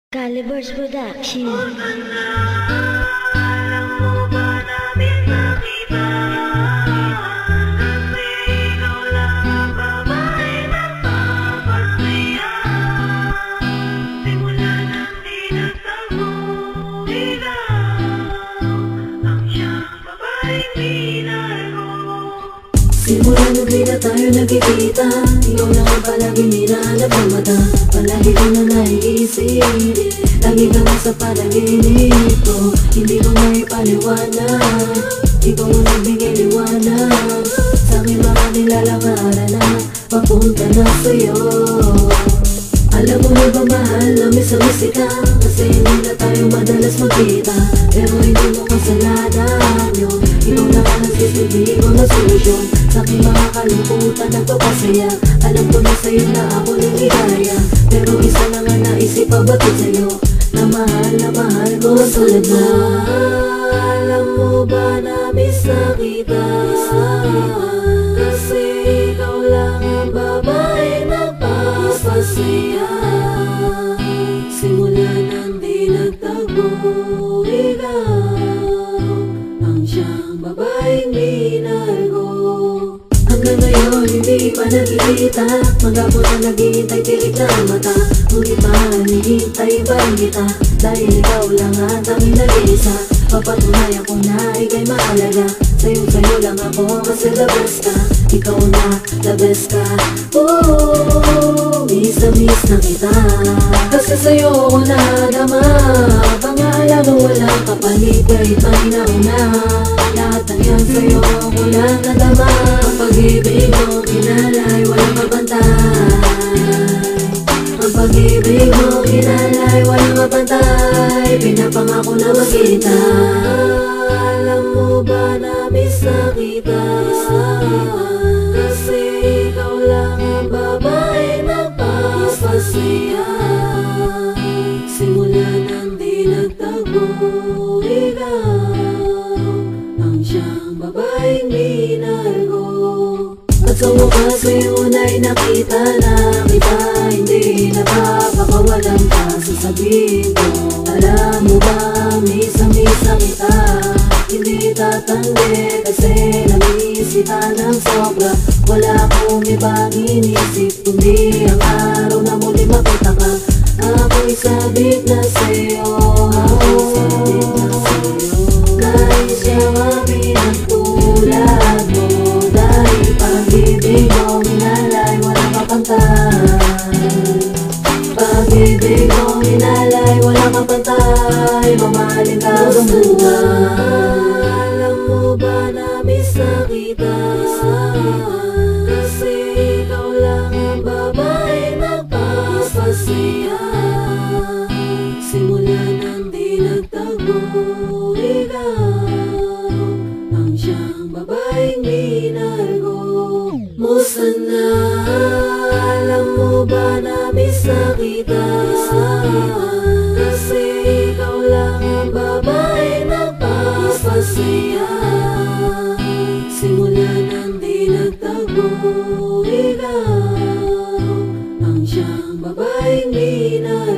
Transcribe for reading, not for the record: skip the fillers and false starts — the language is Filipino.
Calibers Production. Alam mo ba namin nakita? Kasi ikaw lang ang babae nagpapasaya. Simula nang di nagtago, ikaw ang siyang babaeng minahal ko. Simula nung di na tayo nagkikita, ikaw lang ang palaging hinahanap ng mata. Palagi ko na naiisip, lagi ka na sa panaginip ko. Hindi ko maipaliwanag, ikaw ang nagbigay liwanag sa aking mga nilalakaran na papunta na sa'yo. Alam mo na ba mahal na miss kita, kasi hindi na tayo madalas magkita. Pero hindi mo kasalanan yun, ikaw na ka nagsisilbi ko na solusyon sa aking mga kalungkutan nagpapasaya. Alam ko na sa'yo na ako nangihaya, pero isa lang ang naisip pabatid sa'yo, na mahal ko tulad na. Alam mo ba na miss na kita, kasi ikaw lang ang babae nagpapasaya. Simula nang di nagtago, ikaw ang siyang babaeng minahal ko. Hanggang ngayon hindi pa nakikita, maghapon na naghihintay tirik na ang mata. Ngunit mahalihintay ba kita, dahil ikaw lang ang tanging nag-iisa. Papatunayan ko na ika'y mahalaga, sa'yo lang ako kasi the best ka. Ikaw na the best ka, miss na kita. Kasi sa'yo ko nadama, pangalaga walang kapalit, kahit may nauna. Lahat ng yan sa'yo ko lang nadama. Ang pag-ibig mo kinalay, walang mapantay. Ang pag-ibig mo kinalay, walang mapantay. Pinapangako na magkita. Alam mo ba na miss na kita, kasi ikaw lang ang babae nagpapasaya. Simula nang di nagtago, ikaw ang siyang babaeng minahal ko. At sa wakas ngayon ay nakita na kita, hindi napapakawalan pa sasabihin ko. Alam mo ba, miss na kita, hindi tatanggi kasi na-miss kita ng sobra. Wala akong ibang inisip kundi ang araw na muli makita ka. Ako'y sabik na sa'yo, kahit siya nga pinagtulad mo. Dahil pag-ibig mo minalay, walang kapantay. Pag-ibig mo minalay, walang kapantay. Mamahalin ka sa buhay. Alam mo ba na miss na kita, kasi ikaw lang ang babae nagpapasaya. Simula nang di nagtago, ikaw ang siyang babaeng minahal ko. Musta na, alam mo ba na miss na kita, kasi ikaw lang ang babae nagpapasaya. Simula nang di nagtago, ikaw ang siyang babaeng minahal